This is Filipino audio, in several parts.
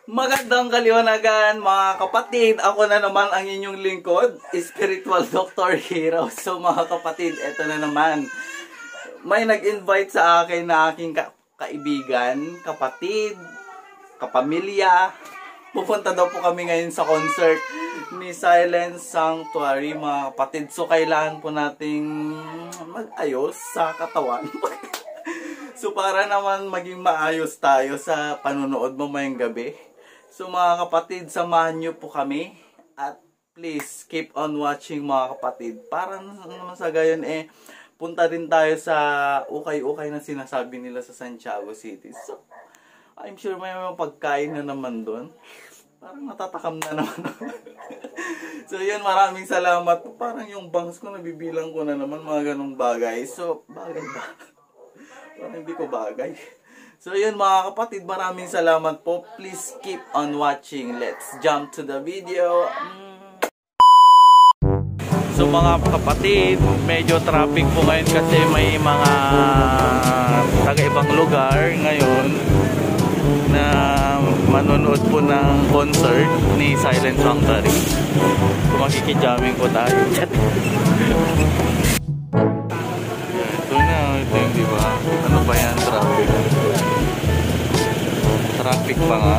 Magandang kaliwanagan mga kapatid. Ako na naman ang inyong lingkod, Spiritual Dr. Hero. So mga kapatid, eto na naman. May nag-invite sa akin na aking kaibigan, kapatid, kapamilya. Pupunta daw po kami ngayon sa concert ni Silence Sanctuary mga kapatid. So kailangan po nating mag-ayos sa katawan. So para naman maging maayos tayo sa panonood mamayang gabi. So mga kapatid, samahan nyo po kami at please keep on watching mga kapatid. Para naman sa gayon punta rin tayo sa ukay-ukay na sinasabi nila sa Santiago City. So I'm sure may mga pagkain na naman doon. Parang natatakam na naman. So yun, maraming salamat. Parang yung bangs ko nabibilang ko na naman mga ganong bagay. So bagay ba? Parang hindi ko bagay. So yun mga kapatid, maraming salamat po. Please keep on watching. Let's jump to the video. So mga kapatid, medyo traffic po ngayon kasi may mga taga-ibang lugar ngayon na manonood po ng concert ni Silence Sanctuary. So makikijaming po tayo. Ito yung diba? Ano ba yan? Traffic pa nga.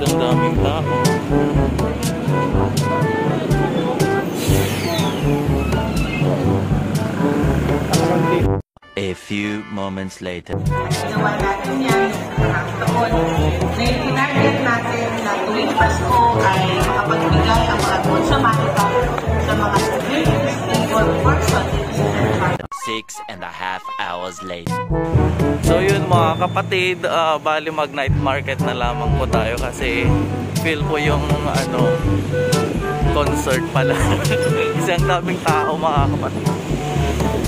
Ang daming tao. A few moments later. Ginawa natin yan taon. Ngayon, tinarget natin na tuwing Pasko ay makapagbigay ang mga doon sa makita sa mga disabled person. 6.5 hours later. So yun mga kapatid, bali mag night market na lamang po tayo kasi feel po yung concert pala. Isang daming tao mga kapatid.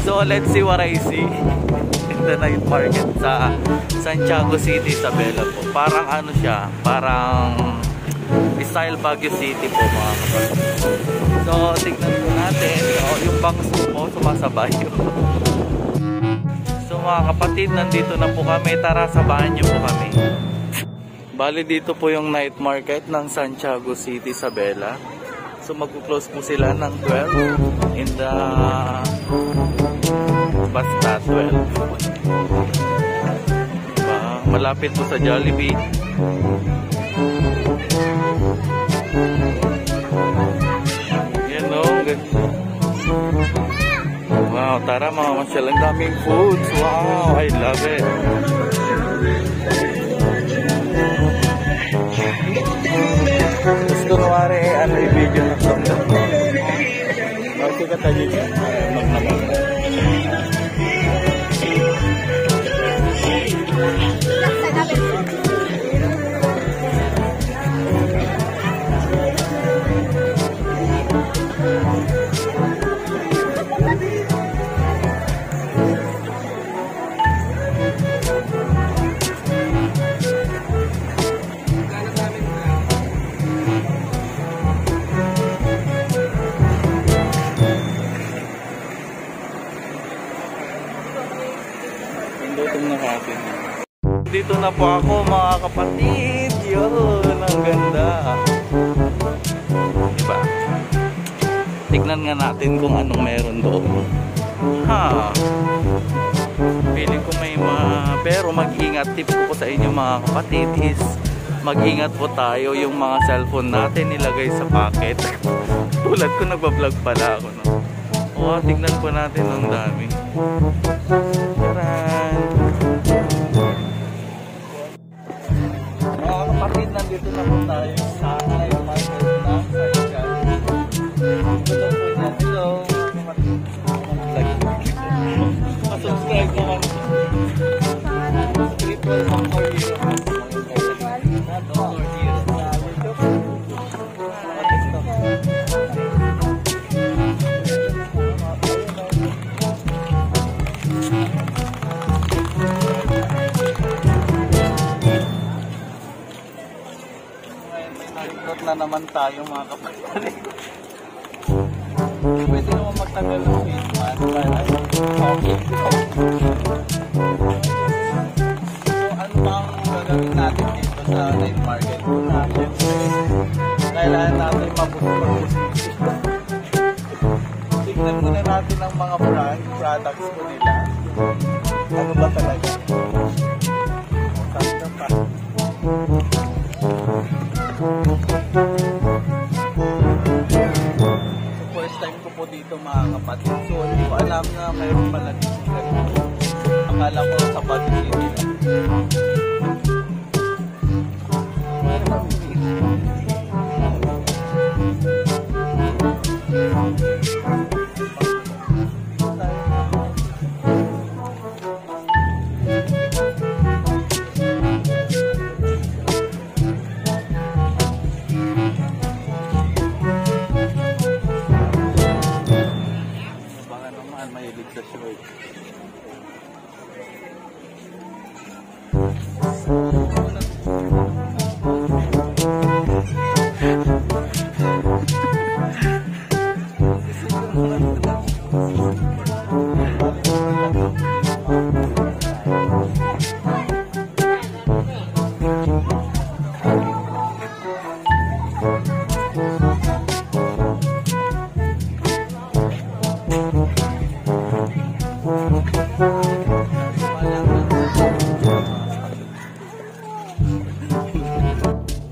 So let's see what I see in the night market sa Santiago City, Isabela po. Parang ano siya, parang style Baguio City po mga kapatid. So tignan po natin, yung bangs po sumasabay. So mga kapatid, nandito na po kami. Tara, sabahan nyo po kami. Bali dito po yung night market ng Santiago City, Isabela. So magpo-close po sila ng 12 in the basta 12. Diba? Malapit po sa Jollibee. Yan o, ganda. Wow, tara mga masyal, ang daming foods. Wow, I love it. Gusto kunwari, i-video na ito. Bakit ka tayo dyan? Magnaman. Dito na po ako mga kapatid. Yun, ang ganda. Diba? Tignan nga natin kung anong meron doon. Feeling ko may pero mag-ingat. Tip ko po sa inyo mga kapatid is mag-ingat po tayo yung mga cellphone natin nilagay sa pocket. Tulad ko, nagbablog pala ako. No? Tignan po natin ang dami. Taran! kapatid, nandito na po tayo sa night market ng Sarigan. Hello po niya. Hello. Subscribe naman. Spiritual Dr. Hero. Dr. Hero sa YouTube. Nalikrot na naman tayo mga kapatid. Pwede naman magtagal ng face mask. Okay. So, ano bang gagawin natin dito sa night market? Siyempre, kailangan natin mabusog. Tignan muna natin ang mga products po nila. Ano ba talaga? Saan pa? First time ko po dito mga kapatid. So, hindi ko alam na mayroon pala dito. Akala ko sa Baguio City lang. Mahilig sa short.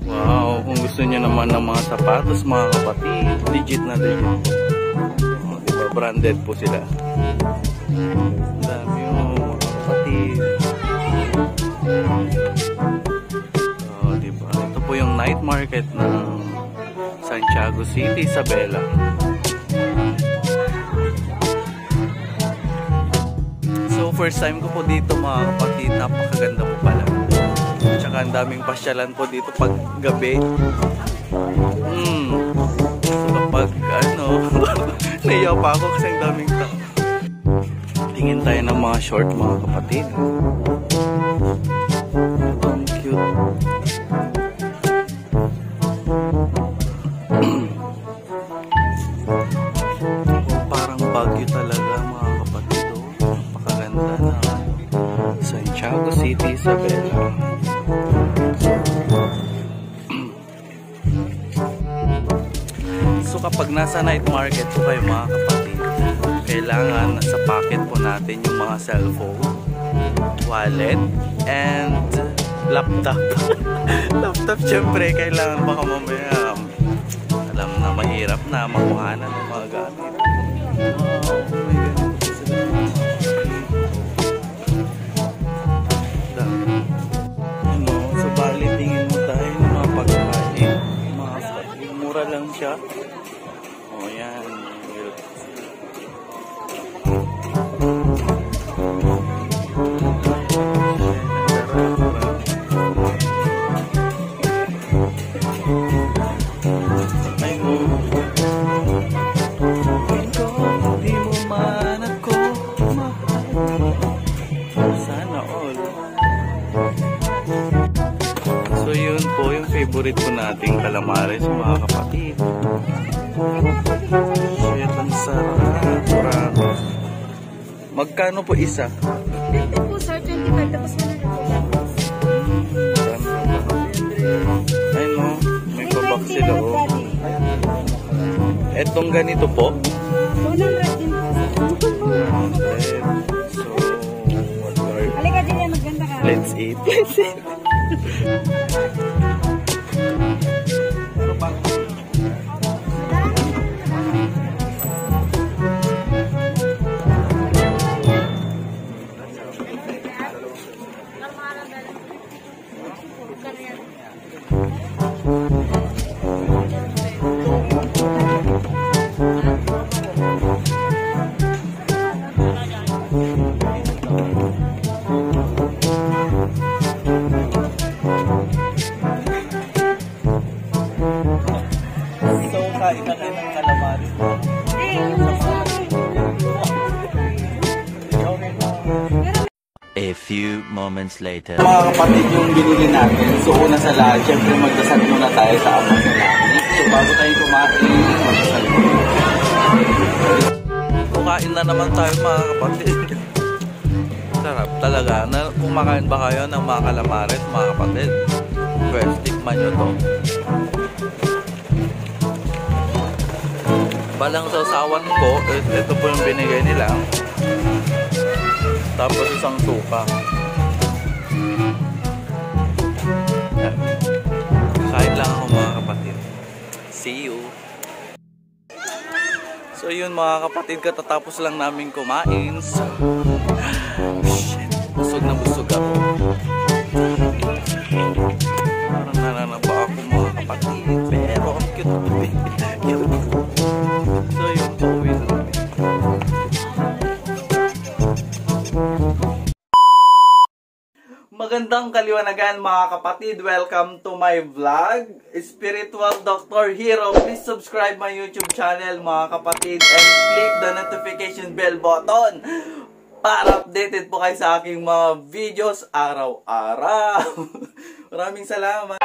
Wow, kung gusto niyo naman ng mga sapatos mga kapatid, legit na legit. Diba, branded po sila. Dami yung mga kapatid. Diba, ito po yung night market ng Santiago City, Isabela. So first time ko po dito mga kapatid, napakaganda po pala. Tsaka ang daming pasyalan po dito pag gabi. So kapag ano, naiyaw pa ako kasi ang daming tao. Tingin tayo ng mga short mga kapatid. Ito ang cute. Parang Baguio talaga mga kapatid. Napakaganda na Santiago City, Isabela. So kapag nasa night market po kayo mga kapatid, kailangan nasa pocket po natin yung mga cellphone, wallet, and laptop. Laptop syempre kailangan, baka mamaya alam na mahirap na makuhanan ng mga gamit. Mura lang siya. O yan. Di mo man ako mahal. Sana all. So yun po yung favorite po nating calamares mga kapatid. Shit, ang sarap. Magkano po isa? Dito po sir, 25 tapos na ay no, may pabak sila oh. Etong ganito po? 200 din po. So, what are... Halika din yan, maganda ka. Let's eat. Let's eat. moments later. Mga kapatid, yung binili natin. So, una sa lahat, syempre magdasal muna tayo sa Ama sa Langit. So, bago tayo kumain, magdasal muna. Kumain na naman tayo mga kapatid. Sarap talaga. Kumakain ba kayo ng mga calamares mga kapatid? Pwede, tikman nyo to. Balang sausawan ko, ito po yung binigay nila. Tapos isang suka. Kain lang ako mga kapatid. See you! So yun mga kapatid, katatapos lang namin kumain. So, shit, busog na busog ako. Parang nananaba ako mga kapatid. Pero ang cute. So yun, pauwi na namin. Magandang kaliwanagan mga kapatid. Welcome to my vlog, Spiritual Dr. Hero. Please subscribe my YouTube channel mga kapatid and click the notification bell button para updated po kayo sa aking mga videos araw-araw. Maraming salamat.